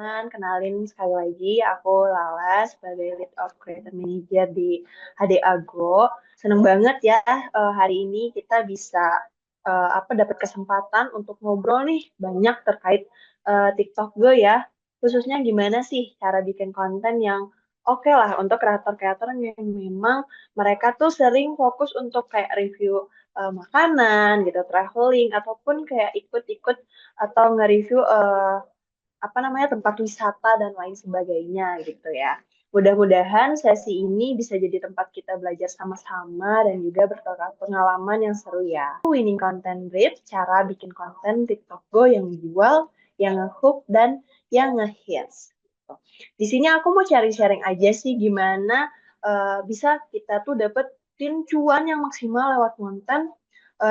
teman-teman, kenalin sekali lagi aku Lala sebagai Lead of Creator Manager di HD Agro. Seneng banget ya hari ini kita bisa dapat kesempatan untuk ngobrol nih banyak terkait TikTok Go ya. Khususnya gimana sih cara bikin konten yang oke lah untuk kreator-kreator yang memang mereka tuh sering fokus untuk kayak review makanan gitu, traveling ataupun kayak ikut-ikut atau nge-review tempat wisata dan lain sebagainya gitu ya. Mudah-mudahan sesi ini bisa jadi tempat kita belajar sama-sama dan juga bertukar pengalaman yang seru ya. Winning Content Brief, cara bikin konten TikTok Go yang dijual, yang nge-hook, dan yang nge-hits. Gitu. Di sini aku mau sharing-sharing aja sih gimana bisa kita tuh dapetin cuan yang maksimal lewat konten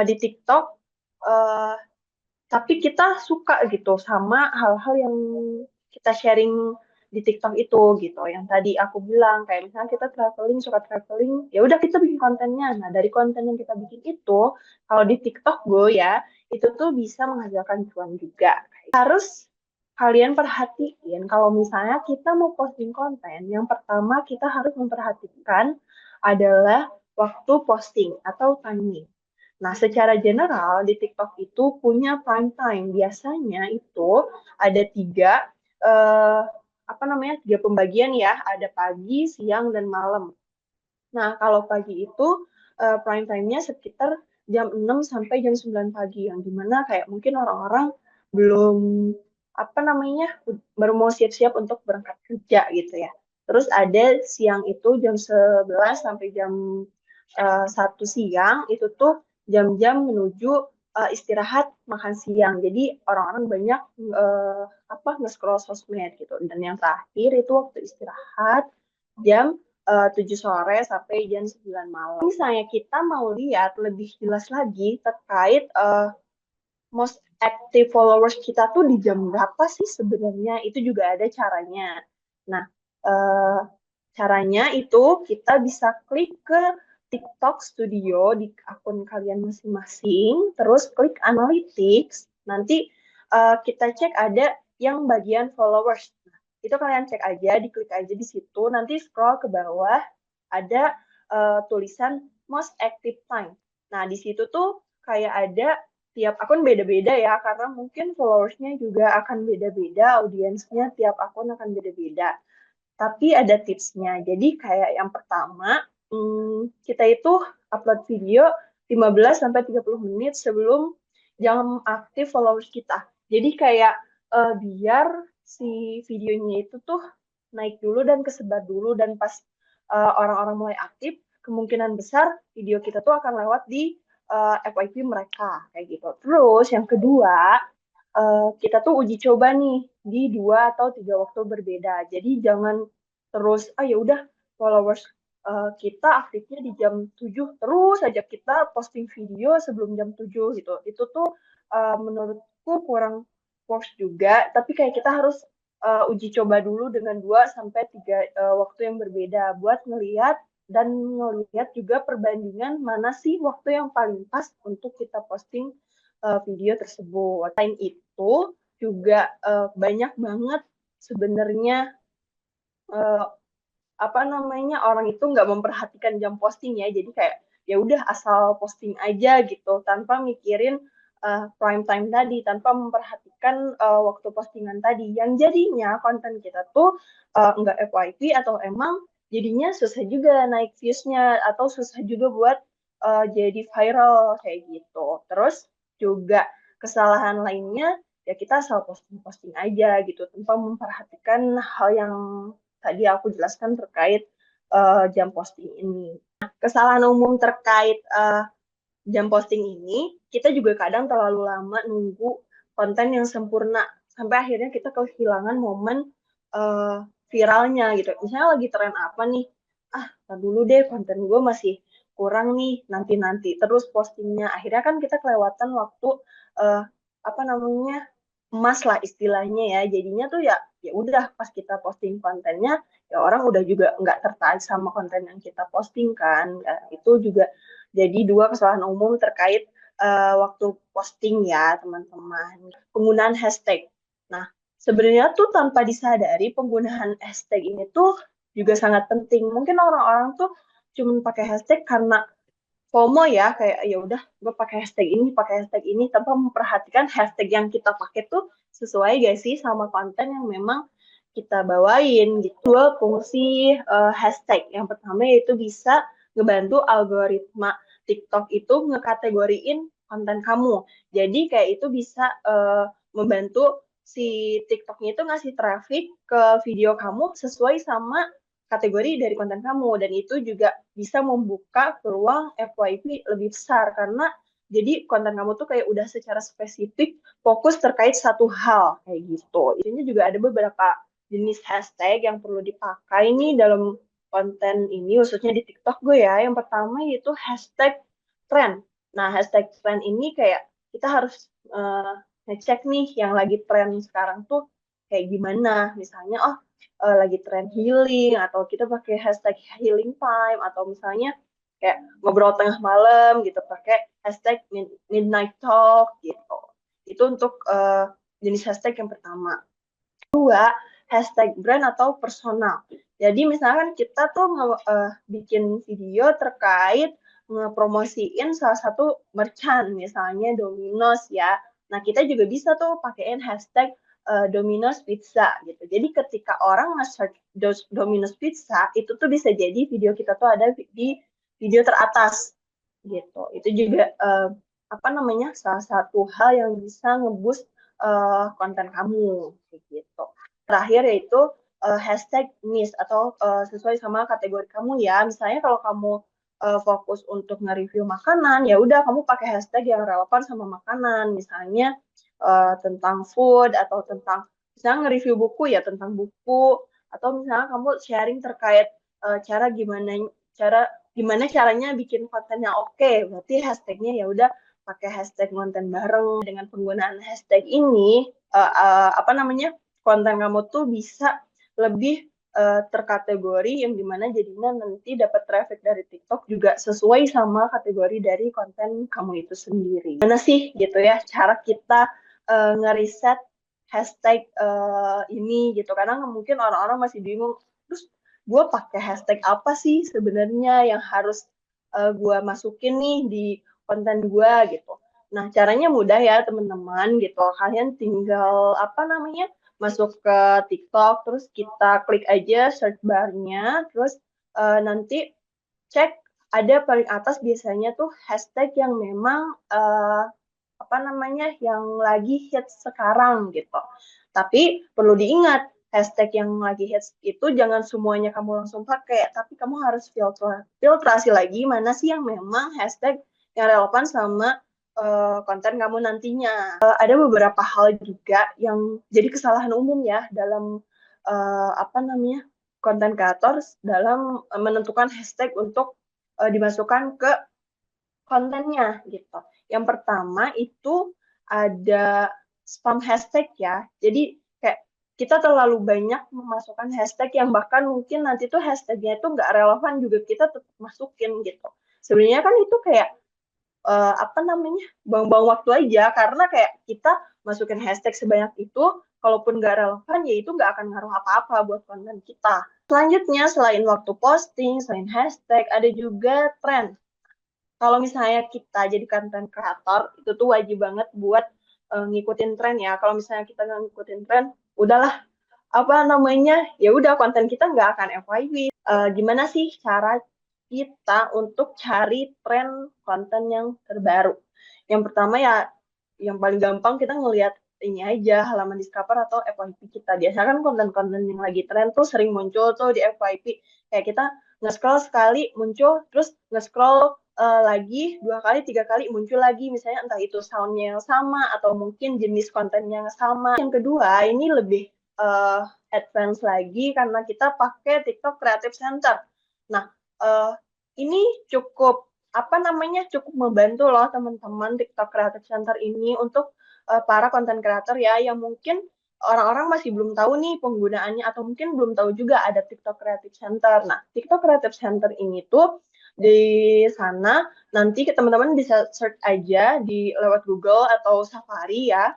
di TikTok. eh, tapi kita suka gitu sama hal-hal yang kita sharing di TikTok itu gitu. Yang tadi aku bilang kayak misalnya kita traveling, suka traveling, ya udah kita bikin kontennya. Nah, dari konten yang kita bikin itu, kalau di TikTok Go ya, itu tuh bisa menghasilkan cuan juga. Harus kalian perhatiin kalau misalnya kita mau posting konten, yang pertama kita harus memperhatikan adalah waktu posting atau timing. Nah, secara general di TikTok itu punya prime time. Biasanya itu ada eh, tiga pembagian ya. Ada pagi, siang, dan malam. Nah, kalau pagi itu prime time-nya sekitar jam 6 sampai jam 9 pagi. Yang dimana kayak mungkin orang-orang belum baru mau siap-siap untuk berangkat kerja gitu ya. Terus ada siang itu jam 11 sampai jam 1 siang itu tuh jam-jam menuju istirahat makan siang. Jadi orang-orang banyak eh, nge-scroll sosmed gitu. Dan yang terakhir itu waktu istirahat jam 7 sore sampai jam 9 malam. Misalnya kita mau lihat lebih jelas lagi terkait most active followers kita tuh di jam berapa sih sebenarnya? Itu juga ada caranya. Nah, eh, caranya itu kita bisa klik ke TikTok Studio di akun kalian masing-masing, terus klik Analytics. Nanti kita cek ada yang bagian followers. Nah, itu kalian cek aja, diklik aja di situ. Nanti scroll ke bawah, ada tulisan Most Active Time. Nah, di situ tuh kayak ada tiap akun beda-beda ya, karena mungkin followersnya juga akan beda-beda, audiensnya tiap akun akan beda-beda. Tapi ada tipsnya. Jadi kayak yang pertama, kita itu upload video 15 sampai 30 menit sebelum jam aktif followers kita. Jadi kayak biar si videonya itu tuh naik dulu dan kesebar dulu dan pas orang-orang mulai aktif, kemungkinan besar video kita tuh akan lewat di FYP mereka kayak gitu. Terus yang kedua, kita tuh uji coba nih di 2 atau 3 waktu berbeda. Jadi jangan terus ya udah followers kita aktifnya di jam 7 terus aja kita posting video sebelum jam 7 gitu. Itu tuh menurutku kurang works juga, tapi kayak kita harus uji coba dulu dengan 2 sampai 3 waktu yang berbeda buat ngelihat juga perbandingan mana sih waktu yang paling pas untuk kita posting video tersebut. Selain itu juga banyak banget sebenarnya eh, orang itu nggak memperhatikan jam posting ya. Jadi kayak ya udah asal posting aja gitu tanpa mikirin prime time tadi, tanpa memperhatikan waktu postingan tadi. Yang jadinya konten kita tuh nggak FYP atau emang jadinya susah juga naik views-nya atau susah juga buat jadi viral kayak gitu. Terus juga kesalahan lainnya ya kita asal posting-posting aja gitu tanpa memperhatikan hal yang tadi aku jelaskan terkait jam posting ini. Kesalahan umum terkait jam posting ini, kita juga kadang terlalu lama nunggu konten yang sempurna sampai akhirnya kita kehilangan momen viralnya gitu. Misalnya lagi tren apa nih? Tar dulu deh konten gue masih kurang nih nanti-nanti terus postingnya. Akhirnya kan kita kelewatan waktu uh, emas lah istilahnya ya. Jadinya tuh ya udah pas kita posting kontennya ya orang udah juga nggak tertarik sama konten yang kita posting kan. Ya, itu juga jadi 2 kesalahan umum terkait waktu posting ya teman-teman. Penggunaan hashtag. Nah, sebenarnya tuh tanpa disadari penggunaan hashtag ini tuh juga sangat penting. Mungkin orang-orang tuh cuma pakai hashtag karena FOMO ya, kayak ya udah gue pakai hashtag ini tanpa memperhatikan hashtag yang kita pakai tuh sesuai gak sih sama konten yang memang kita bawain gitu. Dua fungsi hashtag. Yang pertama yaitu bisa ngebantu algoritma TikTok itu ngekategoriin konten kamu. Jadi kayak itu bisa membantu si TikToknya itu ngasih traffic ke video kamu sesuai sama kategori dari konten kamu, dan itu juga bisa membuka peluang FYP lebih besar karena jadi konten kamu tuh kayak udah secara spesifik fokus terkait satu hal kayak gitu. Ini juga ada beberapa jenis hashtag yang perlu dipakai nih dalam konten ini, khususnya di TikTok gue ya. Yang pertama yaitu hashtag trend. Nah, hashtag trend ini kayak kita harus ngecek nih yang lagi trend sekarang tuh kayak gimana. Misalnya, oh lagi tren healing, atau kita pakai hashtag healing time, atau misalnya kayak ngobrol tengah malam gitu pakai hashtag midnight talk gitu. Itu untuk jenis hashtag yang pertama. Dua, hashtag brand atau personal. Jadi misalkan kita tuh bikin video terkait ngepromosiin salah satu merchant, misalnya Domino's ya. Nah, kita juga bisa tuh pakaiin hashtag Domino's Pizza gitu. Jadi ketika orang nge-search Domino's Pizza, itu tuh bisa jadi video kita tuh ada di video teratas gitu. Itu juga apa namanya, salah satu hal yang bisa ngeboost konten kamu gitu. Terakhir yaitu hashtag niche atau sesuai sama kategori kamu ya. Misalnya kalau kamu fokus untuk nge-review makanan, ya udah kamu pakai hashtag yang relevan sama makanan. Misalnya tentang food, atau tentang misalnya nge-review buku ya tentang buku, atau misalnya kamu sharing terkait cara gimana caranya bikin konten yang oke. Berarti hashtagnya ya udah pakai hashtag konten bareng. Dengan penggunaan hashtag ini apa namanya, konten kamu tuh bisa lebih terkategori, yang dimana jadinya nanti dapat traffic dari TikTok juga sesuai sama kategori dari konten kamu itu sendiri. Mana sih gitu ya cara kita ngeriset hashtag ini gitu, karena mungkin orang-orang masih bingung, terus gue pakai hashtag apa sih sebenarnya yang harus gue masukin nih di konten gue gitu. Nah, caranya mudah ya teman-teman gitu. Kalian tinggal apa namanya, masuk ke TikTok, terus kita klik aja search bar-nya, terus nanti cek ada paling atas biasanya tuh hashtag yang memang apa namanya, yang lagi hits sekarang gitu. Tapi perlu diingat, hashtag yang lagi hits itu jangan semuanya kamu langsung pakai, tapi kamu harus filtrasi lagi mana sih yang memang hashtag yang relevan sama konten kamu nantinya. Ada beberapa hal juga yang jadi kesalahan umum ya dalam apa namanya, konten kreator dalam menentukan hashtag untuk dimasukkan ke kontennya gitu. Yang pertama itu ada spam hashtag ya. Jadi kayak kita terlalu banyak memasukkan hashtag yang bahkan mungkin nanti tuh hashtagnya itu nggak relevan juga kita tetap masukin gitu. Sebenarnya kan itu kayak apa namanya, buang-buang waktu aja, karena kayak kita masukin hashtag sebanyak itu, kalaupun nggak relevan ya itu nggak akan ngaruh apa-apa buat konten kita. Selanjutnya, selain waktu posting, selain hashtag, ada juga trend. Kalau misalnya kita jadi content creator, itu tuh wajib banget buat ngikutin tren ya. Kalau misalnya kita nggak ngikutin tren, udahlah, apa namanya, ya udah konten kita nggak akan FYP. Gimana sih cara kita untuk cari tren konten yang terbaru? Yang pertama ya, yang paling gampang kita ngelihat ini aja, halaman Discover atau FYP kita. Biasanya kan konten-konten yang lagi tren tuh sering muncul tuh di FYP. Kayak kita nge-scroll sekali muncul, terus nge-scroll lagi 2 kali 3 kali muncul lagi, misalnya entah itu soundnya yang sama atau mungkin jenis kontennya yang sama. Yang kedua ini lebih advance lagi karena kita pakai TikTok Creative Center. Nah, ini cukup apa namanya, cukup membantu loh teman-teman TikTok Creative Center ini untuk para konten kreator ya yang mungkin orang-orang masih belum tahu nih penggunaannya, atau mungkin belum tahu juga ada TikTok Creative Center. Nah, TikTok Creative Center ini tuh di sana nanti teman-teman bisa search aja di lewat Google atau Safari ya.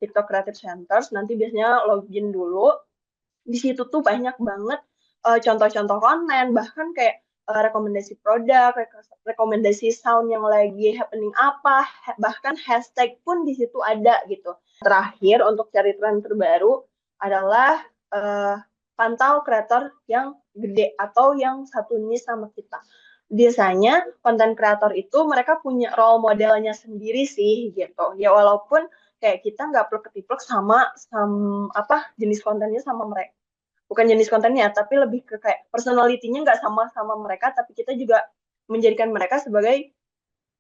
TikTok Creative Centers, nanti biasanya login dulu. Di situ tuh banyak banget contoh-contoh konten, bahkan kayak rekomendasi produk, rekomendasi sound yang lagi happening apa, bahkan hashtag pun di situ ada gitu. Terakhir untuk cari tren terbaru adalah pantau kreator yang gede atau yang satu niche sama kita. Biasanya konten kreator itu mereka punya role modelnya sendiri sih gitu. Ya walaupun kayak kita nggak plek-ketiplek sama apa jenis kontennya sama mereka, bukan jenis kontennya tapi lebih ke kayak personality-nya nggak sama mereka, tapi kita juga menjadikan mereka sebagai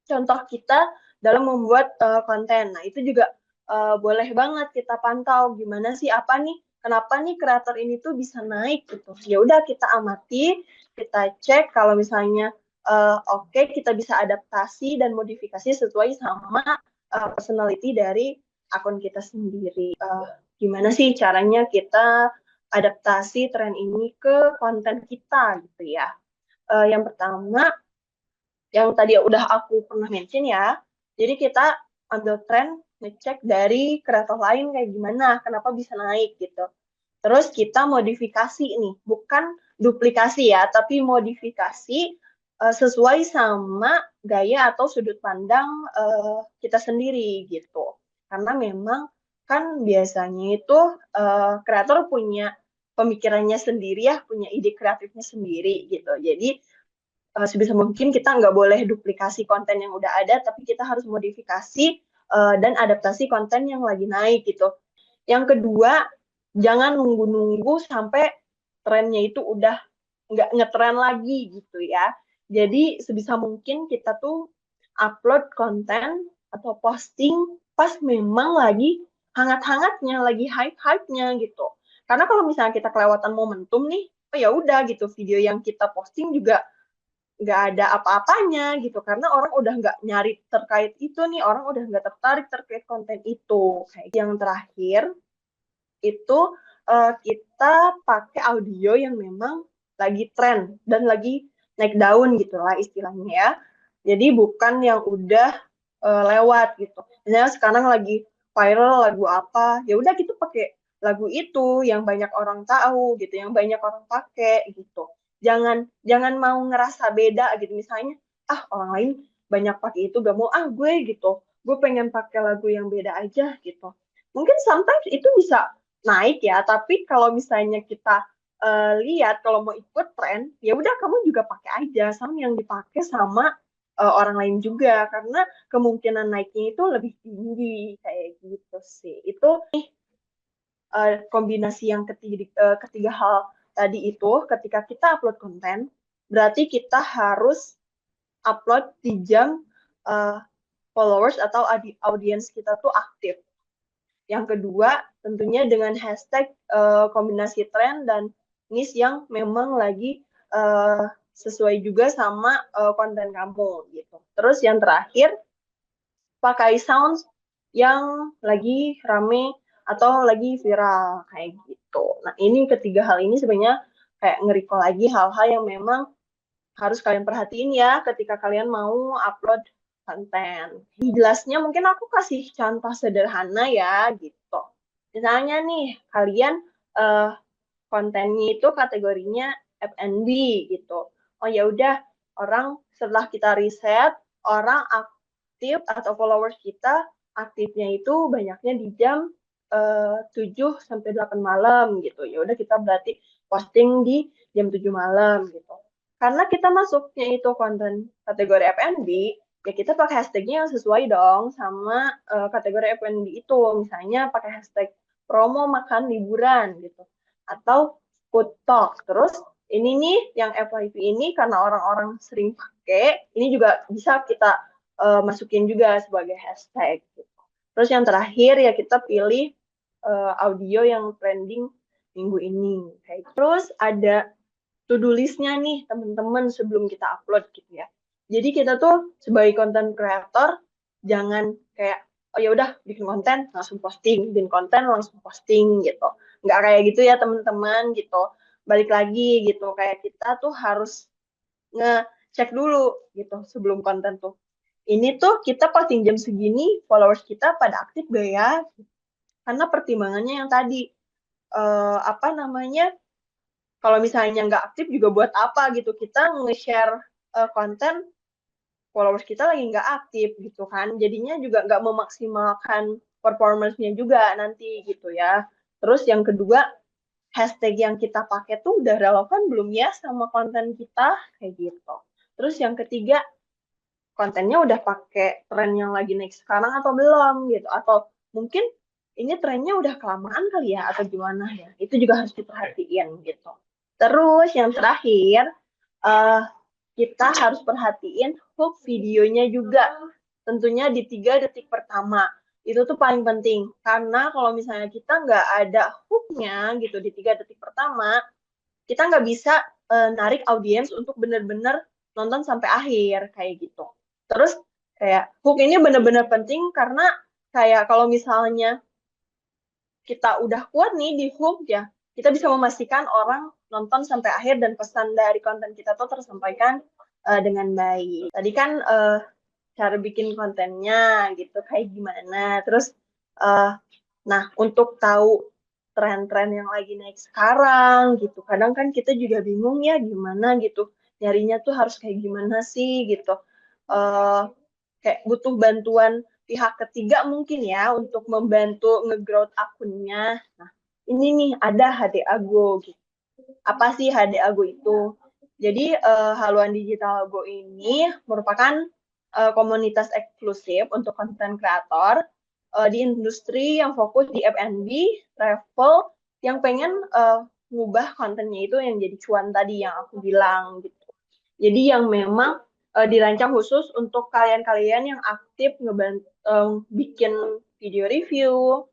contoh kita dalam membuat konten. Nah itu juga boleh banget kita pantau gimana sih, apa nih, kenapa nih kreator ini tuh bisa naik gitu. Ya udah kita amati, kita cek kalau misalnya oke, kita bisa adaptasi dan modifikasi sesuai sama personality dari akun kita sendiri. Gimana sih caranya kita adaptasi tren ini ke konten kita gitu ya. Yang pertama, yang tadi udah aku pernah mention ya, jadi kita ambil tren, ngecek dari kreator lain kayak gimana, kenapa bisa naik gitu. Terus kita modifikasi nih, bukan duplikasi ya, tapi modifikasi sesuai sama gaya atau sudut pandang kita sendiri gitu. Karena memang kan biasanya itu kreator punya pemikirannya sendiri ya, punya ide kreatifnya sendiri gitu. Jadi sebisa mungkin kita nggak boleh duplikasi konten yang udah ada, tapi kita harus modifikasi dan adaptasi konten yang lagi naik gitu. Yang kedua, jangan nunggu-nunggu sampai trennya itu udah nggak ngetren lagi gitu ya. Jadi sebisa mungkin kita tuh upload konten atau posting pas memang lagi hangat-hangatnya, lagi hype-hype-nya gitu. Karena kalau misalnya kita kelewatan momentum nih, oh ya udah gitu, video yang kita posting juga nggak ada apa-apanya gitu, karena orang udah nggak nyari terkait itu nih, orang udah nggak tertarik terkait konten itu. Kayak yang terakhir itu kita pakai audio yang memang lagi tren dan lagi naik daun gitu lah istilahnya ya. Jadi bukan yang udah lewat gitu. Misalnya sekarang lagi viral lagu apa, ya udah kita pakai lagu itu yang banyak orang tahu gitu, yang banyak orang pakai gitu. Jangan jangan mau ngerasa beda gitu. Misalnya, ah orang lain banyak pakai itu, gak mau ah gue gitu. Gue pengen pakai lagu yang beda aja gitu. Mungkin sometimes itu bisa naik ya, tapi kalau misalnya kita lihat kalau mau ikut tren, ya udah kamu juga pakai aja sama yang dipakai sama orang lain juga, karena kemungkinan naiknya itu lebih tinggi kayak gitu sih. Itu kombinasi yang ketiga hal tadi itu, ketika kita upload konten, berarti kita harus upload di jam uh, followers atau audiens kita tuh aktif. Yang kedua, tentunya dengan hashtag kombinasi tren dan niche yang memang lagi sesuai juga sama konten kamu gitu. Terus yang terakhir, pakai sounds yang lagi rame atau lagi viral kayak gitu. Nah, ini ketiga hal ini sebenarnya kayak nge-recall lagi hal-hal yang memang harus kalian perhatiin ya ketika kalian mau upload konten. Jelasnya mungkin aku kasih contoh sederhana ya gitu. Misalnya nih kalian uh, kontennya itu kategorinya F&B gitu. Oh ya udah, orang setelah kita riset, orang aktif atau followers kita aktifnya itu banyaknya di jam 7 sampai 8 malam gitu. Ya udah kita berarti posting di jam 7 malam gitu. Karena kita masuknya itu konten kategori F&B, ya kita pakai hashtagnya yang sesuai dong sama kategori F&B itu. Misalnya pakai hashtag promo makan liburan gitu. Atau food talk. Terus ini nih yang FYP ini karena orang-orang sering pakai, ini juga bisa kita masukin juga sebagai hashtag gitu. Terus yang terakhir ya kita pilih audio yang trending minggu ini. Kayak gitu. Terus ada to-do list-nya nih teman-teman sebelum kita upload gitu ya. Jadi kita tuh sebagai content creator jangan kayak oh ya udah bikin konten langsung posting, bikin konten langsung posting gitu. Nggak kayak gitu ya teman-teman gitu. Balik lagi gitu, kayak kita tuh harus ngecek dulu gitu sebelum konten tuh. Ini tuh kita posting jam segini, followers kita pada aktif gak ya? karena pertimbangannya yang tadi apa namanya, kalau misalnya nggak aktif juga buat apa gitu kita nge-share konten followers kita lagi nggak aktif gitu kan, jadinya juga nggak memaksimalkan performance-nya juga nanti gitu ya. Terus yang kedua, hashtag yang kita pakai tuh udah relevan belum ya sama konten kita kayak gitu. Terus yang ketiga, kontennya udah pakai tren yang lagi naik sekarang atau belum gitu, atau mungkin ini trennya udah kelamaan kali ya atau gimana ya, itu juga harus diperhatiin gitu. Terus yang terakhir, eh, kita harus perhatiin hook videonya juga, tentunya di 3 detik pertama. Itu tuh paling penting, karena kalau misalnya kita nggak ada hooknya gitu di 3 detik pertama, kita nggak bisa narik audiens untuk bener-bener nonton sampai akhir kayak gitu. Terus kayak hook ini bener-bener penting karena kayak kalau misalnya kita udah kuat nih di hook ya, kita bisa memastikan orang nonton sampai akhir dan pesan dari konten kita tuh tersampaikan dengan baik. Tadi kan cara bikin kontennya gitu kayak gimana. Terus uh, nah untuk tahu tren-tren yang lagi naik sekarang gitu, kadang kan kita juga bingung ya gimana gitu. Nyarinya tuh harus kayak gimana sih gitu. Uh, Kayak butuh bantuan pihak ketiga mungkin ya untuk membantu nge-growth akunnya. Nah, ini nih ada HD Ago gitu. Apa sih HD Ago itu? Jadi Haluan Digital Go ini merupakan komunitas eksklusif untuk konten kreator di industri yang fokus di F&B, travel, yang pengen ngubah kontennya itu yang jadi cuan tadi yang aku bilang gitu. Jadi yang memang dirancang khusus untuk kalian-kalian yang aktif bikin video review,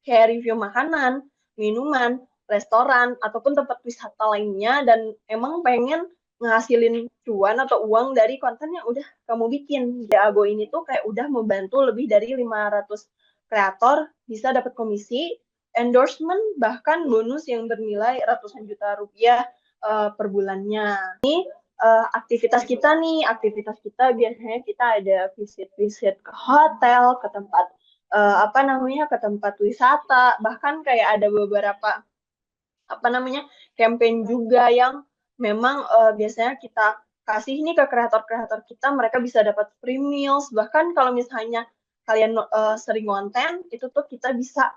kayak review makanan, minuman, restoran, ataupun tempat wisata lainnya, dan emang pengen ngehasilin cuan atau uang dari konten yang udah kamu bikin. Jago ini tuh kayak udah membantu lebih dari 500 kreator bisa dapat komisi, endorsement, bahkan bonus yang bernilai ratusan juta rupiah per bulannya. Ini aktivitas kita nih, aktivitas kita biasanya kita ada visit-visit ke hotel, ke tempat apa namanya, ke tempat wisata, bahkan kayak ada beberapa apa namanya, campaign juga yang memang biasanya kita kasih nih ke kreator-kreator kita, mereka bisa dapat free meals, bahkan kalau misalnya kalian sering konten itu tuh kita bisa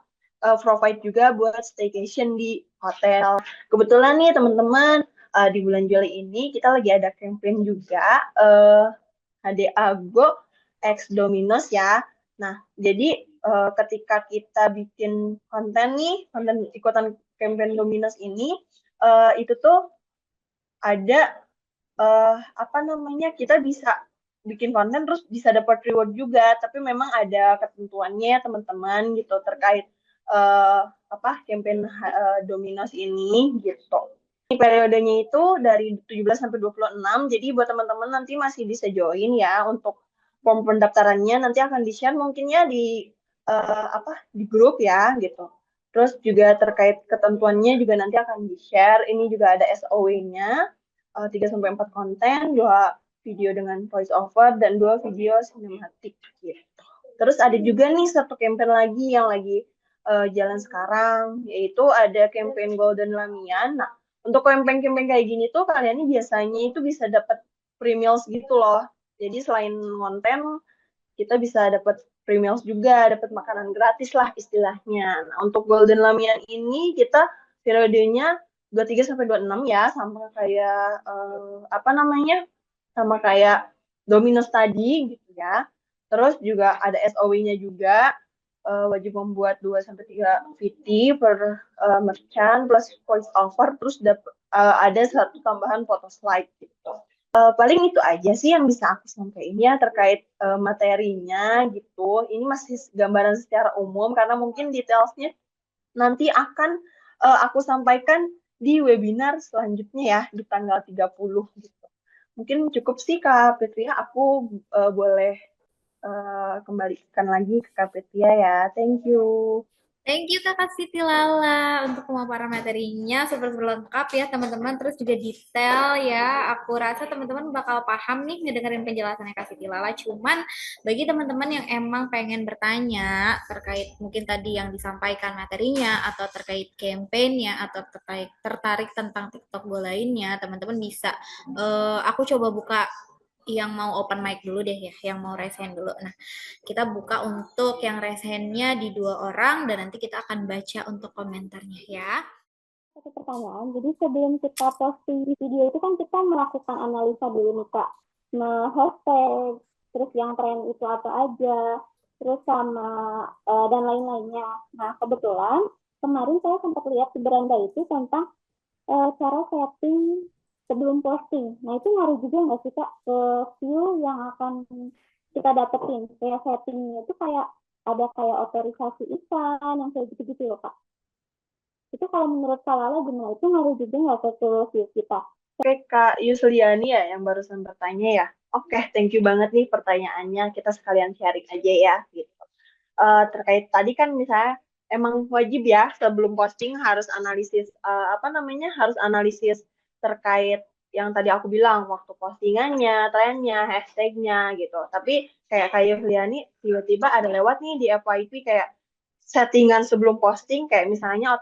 provide juga buat staycation di hotel. Kebetulan nih teman-teman, di bulan Juli ini kita lagi ada campaign juga HDA Go X Dominos ya. Nah, jadi ketika kita bikin konten nih, konten ikutan campaign Dominos ini, itu tuh ada apa namanya, kita bisa bikin konten terus bisa dapat reward juga, tapi memang ada ketentuannya teman-teman gitu terkait apa campaign Dominos ini gitu. Periodenya itu dari 17 sampai 26. Jadi buat teman-teman nanti masih bisa join ya untuk form pendaftarannya nanti akan di-share mungkin ya di apa di grup ya gitu. Terus juga terkait ketentuannya juga nanti akan di-share. Ini juga ada SOW-nya 3 sampai 4 konten, 2 video dengan voice over dan 2 video sinematik gitu. Terus ada juga nih satu campaign lagi yang lagi jalan sekarang, yaitu ada campaign Golden Lamian. Nah, untuk campaign-campaign kayak gini tuh kalian ini biasanya itu bisa dapat free meals gitu loh. Jadi selain konten, kita bisa dapat free meals juga, dapat makanan gratis lah istilahnya. Nah, untuk Golden Lamian ini kita periodenya 23 sampai 26 ya, sama kayak apa namanya? Sama kayak Domino's tadi gitu ya. Terus juga ada SOW-nya juga, wajib membuat 2 sampai 3 VT per merchant plus voice over, terus ada satu tambahan foto slide gitu. Paling itu aja sih yang bisa aku sampaikan ya terkait materinya gitu. Ini masih gambaran secara umum karena mungkin detailsnya nanti akan aku sampaikan di webinar selanjutnya ya di tanggal 30 gitu. Mungkin cukup sih Kak Petria, aku boleh kembalikan lagi ke Kak Petria ya. Thank you. Thank you Kakak Siti Lala untuk pemaparan materinya super lengkap ya teman-teman, terus juga detail ya. Aku rasa teman-teman bakal paham nih ngedengerin penjelasannya Kak Siti Lala. Cuman bagi teman-teman yang emang pengen bertanya terkait mungkin tadi yang disampaikan materinya atau terkait campaign-nya atau tertarik tentang TikTok Go lainnya, teman-teman bisa aku coba buka yang mau open mic dulu deh ya, yang mau raise hand dulu. Nah, kita buka untuk yang raise hand-nya di 2 orang dan nanti kita akan baca untuk komentarnya ya. Satu pertanyaan, jadi sebelum kita posting di video itu kan kita melakukan analisa dulu nih Kak. Nah, hashtag, terus yang tren itu apa aja, terus sama dan lain-lainnya. Nah, kebetulan kemarin saya sempat lihat di beranda itu tentang cara setting sebelum posting. Nah, itu ngaruh juga nggak sih Kak ke view yang akan kita dapetin? Kayak settingnya itu kayak ada kayak otorisasi iklan yang kayak gitu-gitu loh Kak. Itu kalau menurut Kak Lala gimana? Itu ngaruh juga nggak ke view kita? Oke, Kak Yusliani ya yang barusan bertanya ya. Oke, thank you banget nih pertanyaannya. Kita sekalian sharing aja ya, gitu. Terkait tadi kan misalnya emang wajib ya sebelum posting harus analisis apa namanya harus analisis terkait yang tadi aku bilang waktu postingannya, trennya, hashtagnya gitu. Tapi kayak Yusliani tiba-tiba ada lewat nih di FYP kayak settingan sebelum posting kayak misalnya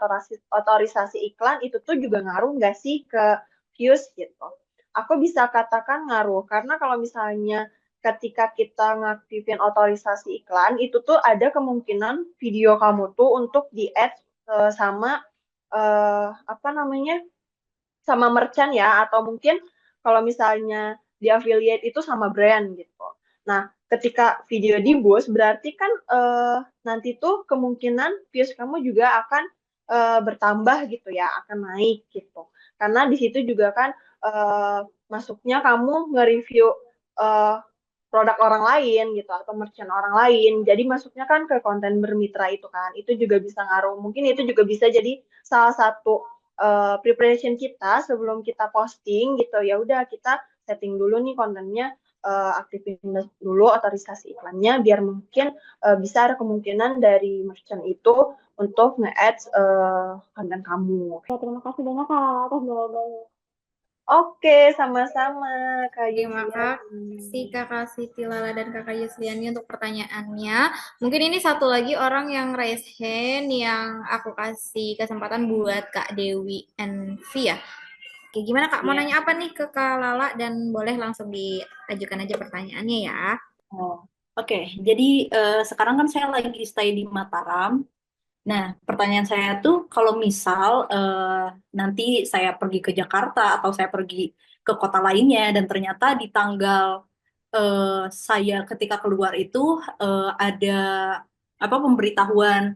otorisasi iklan itu tuh juga ngaruh nggak sih ke views gitu. Aku bisa katakan ngaruh karena kalau misalnya ketika kita ngaktifin otorisasi iklan itu tuh ada kemungkinan video kamu tuh untuk di-add sama apa namanya sama merchant ya atau mungkin kalau misalnya di affiliate itu sama brand gitu. Nah, ketika video di boost berarti kan nanti tuh kemungkinan views kamu juga akan bertambah gitu ya, akan naik gitu. Karena di situ juga kan masuknya kamu nge-review eh, produk orang lain gitu atau merchant orang lain. Jadi masuknya kan ke konten bermitra itu kan. Itu juga bisa ngaruh. Mungkin itu juga bisa jadi salah satu preparation kita sebelum kita posting gitu. Ya udah kita setting dulu nih kontennya aktifin dulu otorisasi iklannya biar mungkin bisa ada kemungkinan dari merchant itu untuk nge-add konten kamu. Ya, terima kasih banyak Kak atas jawabannya. Oke, sama-sama Kak Terima kasih Yusliani. Kakak Siti Lala dan Kakak Yusliani untuk pertanyaannya. Mungkin ini satu lagi orang yang raise hand yang aku kasih kesempatan buat Kak Dewi NV ya. Oke, gimana Kak? Mau Iya. nanya apa nih ke Kak Lala dan boleh langsung diajukan aja pertanyaannya ya. Oh, oke. Jadi sekarang kan saya lagi stay di Mataram. Nah, pertanyaan saya tuh kalau misal nanti saya pergi ke Jakarta atau saya pergi ke kota lainnya dan ternyata di tanggal eh, saya ketika keluar itu ada apa pemberitahuan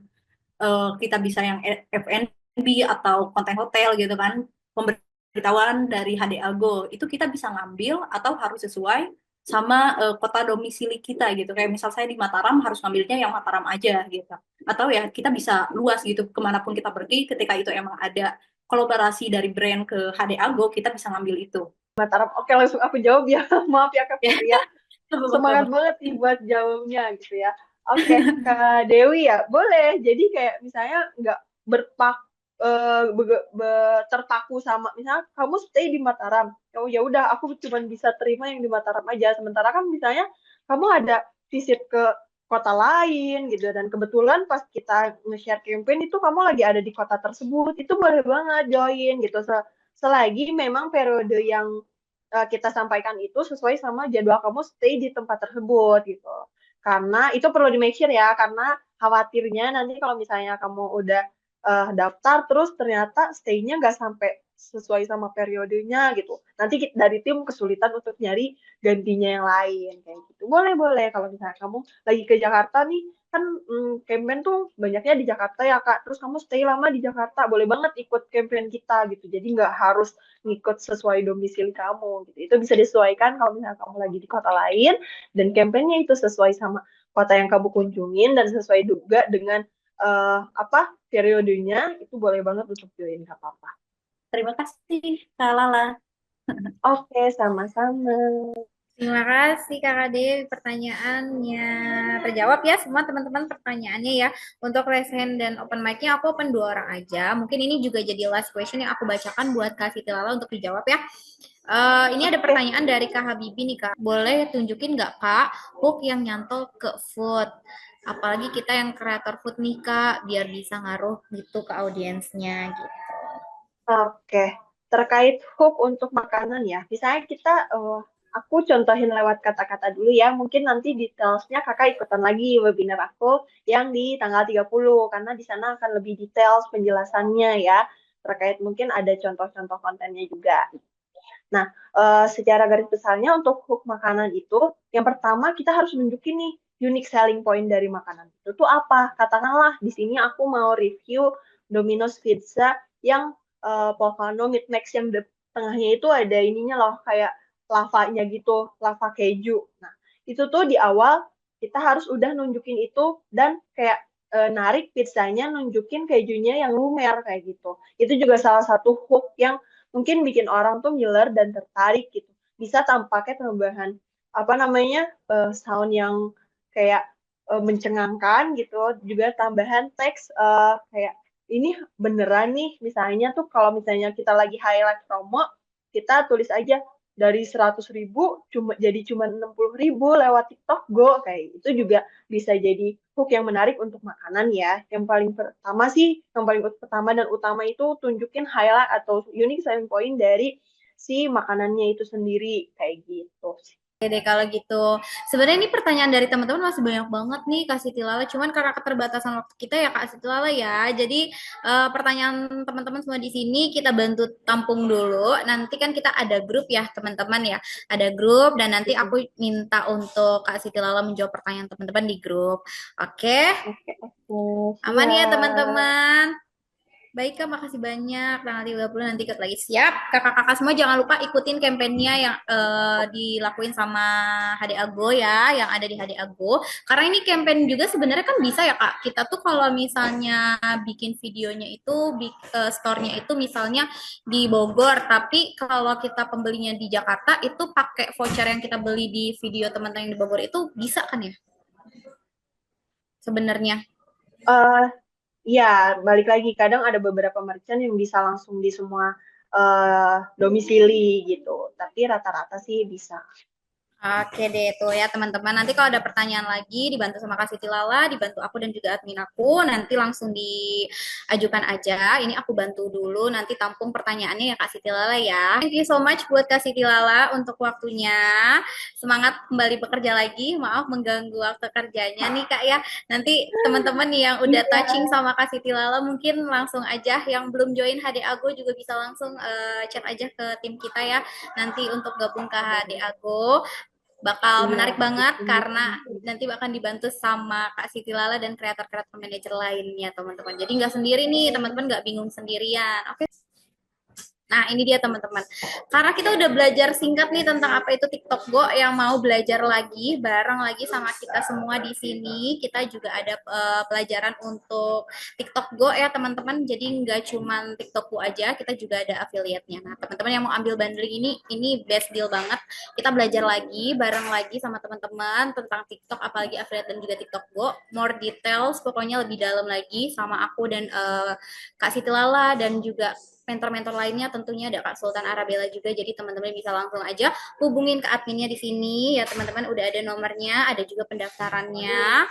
kita bisa yang F&B atau konten hotel gitu kan, pemberitahuan dari HD Algo itu kita bisa ngambil atau harus sesuai sama kota domisili kita gitu. Kayak misal saya di Mataram harus ngambilnya yang Mataram aja gitu. Atau ya kita bisa luas gitu kemanapun kita pergi ketika itu emang ada kolaborasi dari brand ke HD Algo kita bisa ngambil itu. Mataram. Oke, langsung aku jawab ya. Maaf ya Kak Ya, Fitria. Semangat apa-apa. banget nih buat jawabnya gitu ya. Oke, Kak Dewi ya, boleh. Jadi kayak misalnya nggak berpak terpaku sama misalnya kamu stay di Mataram. Oh ya udah, aku cuma bisa terima yang di Mataram aja. Sementara kan misalnya kamu ada visit ke kota lain gitu dan kebetulan pas kita nge-share campaign itu kamu lagi ada di kota tersebut, itu boleh banget join gitu. Selagi memang periode yang kita sampaikan itu sesuai sama jadwal kamu stay di tempat tersebut gitu. Karena itu perlu di make sure ya, karena khawatirnya nanti kalau misalnya kamu udah daftar terus ternyata stay-nya nggak sampai sesuai sama periodenya gitu. Nanti dari tim kesulitan untuk nyari gantinya yang lain kayak gitu. Boleh boleh kalau misalnya kamu lagi ke Jakarta nih kan campaign tuh banyaknya di Jakarta ya Kak. Terus kamu stay lama di Jakarta, boleh banget ikut campaign kita gitu. Jadi nggak harus ngikut sesuai domisili kamu gitu. Itu bisa disesuaikan kalau misalnya kamu lagi di kota lain dan kampanyenya itu sesuai sama kota yang kamu kunjungin dan sesuai juga dengan apa periodenya itu boleh banget untuk join nggak apa-apa. Terima kasih Kak Lala. Oke, sama-sama. Terima kasih Kakak Dewi, pertanyaannya terjawab ya semua teman-teman pertanyaannya ya. Untuk raise hand dan open mic-nya aku open 2 orang aja. Mungkin ini juga jadi last question yang aku bacakan buat Kak Siti Lala untuk dijawab ya. Ini ada Oke. pertanyaan dari Kak Habibi nih Kak. Boleh tunjukin nggak Kak hook yang nyantol ke food? Apalagi kita yang kreator food nih Kak, biar bisa ngaruh gitu ke audiensnya gitu. Oke, terkait hook untuk makanan ya, misalnya kita, aku contohin lewat kata-kata dulu ya, mungkin nanti detailsnya kakak ikutan lagi webinar aku yang di tanggal 30, karena di sana akan lebih details penjelasannya ya, terkait mungkin ada contoh-contoh kontennya juga. Nah, secara garis besarnya untuk hook makanan itu, yang pertama kita harus nunjukin nih unique selling point dari makanan itu tuh apa. Katakanlah di sini aku mau review Domino's Pizza yang volcano mid max yang tengahnya itu ada ininya loh kayak lavanya gitu, lava keju. Nah, itu tuh di awal kita harus udah nunjukin itu dan kayak narik pizzanya nunjukin kejunya yang lumer kayak gitu. Itu juga salah satu hook yang mungkin bikin orang tuh ngiler dan tertarik gitu. Bisa tampaknya tambahan apa namanya sound yang kayak mencengangkan gitu, juga tambahan teks kayak ini beneran nih misalnya tuh kalau misalnya kita lagi highlight promo, kita tulis aja dari 100.000 cuma 60.000 lewat TikTok Go kayak itu juga bisa jadi hook yang menarik untuk makanan ya. Yang paling pertama sih, yang paling pertama dan utama itu tunjukin highlight atau unique selling point dari si makanannya itu sendiri kayak gitu. Oke deh kalau gitu. Sebenarnya ini pertanyaan dari teman-teman masih banyak banget nih Kak Siti Lala. Cuman karena keterbatasan waktu kita ya Kak Siti Lala ya. Jadi pertanyaan teman-teman semua di sini kita bantu tampung dulu. Nanti kan kita ada grup ya teman-teman ya. Ada grup dan nanti aku minta untuk Kak Siti Lala menjawab pertanyaan teman-teman di grup. Oke, Oke, oke, aman ya siap. teman-teman. Baik Kak, makasih banyak. Tanggal 30 nanti ikut lagi. Siap. Kakak-kakak semua jangan lupa ikutin kampanyenya yang dilakuin sama HD Ago ya, yang ada di HD Ago. Karena ini campaign juga sebenarnya kan bisa ya Kak. Kita tuh kalau misalnya bikin videonya itu, store-nya itu misalnya di Bogor. Tapi kalau kita pembelinya di Jakarta, itu pakai voucher yang kita beli di video teman-teman yang di Bogor itu bisa kan ya? Sebenarnya. eh Ya, balik lagi. Kadang ada beberapa merchant yang bisa langsung di semua domisili gitu. Tapi rata-rata sih bisa. Oke deh tuh ya teman-teman. Nanti kalau ada pertanyaan lagi dibantu sama Kak Siti Lala, dibantu aku dan juga admin aku, nanti langsung diajukan aja. Ini aku bantu dulu, nanti tampung pertanyaannya ya Kak Siti Lala ya. Thank you so much buat Kak Siti Lala untuk waktunya. Semangat kembali bekerja lagi. Maaf mengganggu waktu kerjanya nih Kak ya. Nanti teman-teman nih yang udah Iya. touching sama Kak Siti Lala mungkin langsung aja yang belum join HD Ago juga bisa langsung chat aja ke tim kita ya. Nanti untuk gabung ke HD Ago bakal Iya, menarik banget ditunggu. karena nanti akan dibantu sama Kak Siti Lala dan kreator-kreator manajer lainnya teman-teman. Jadi nggak sendiri nih teman-teman, nggak bingung sendirian. Oke. Nah, ini dia teman-teman. Karena kita udah belajar singkat nih tentang apa itu TikTok Go, yang mau belajar lagi bareng lagi sama kita semua di sini. Kita juga ada pelajaran untuk TikTok Go ya teman-teman. Jadi nggak cuma TikTok Go aja, kita juga ada affiliate-nya. Nah, teman-teman yang mau ambil bundling ini best deal banget. Kita belajar lagi bareng lagi sama teman-teman tentang TikTok, apalagi affiliate dan juga TikTok Go. More details, pokoknya lebih dalam lagi sama aku dan Kak Siti Lala dan juga mentor-mentor lainnya tentunya ada Kak Sultan Arabella juga. Jadi teman-teman bisa langsung aja hubungin ke adminnya di sini ya teman-teman, udah ada nomornya, ada juga pendaftarannya.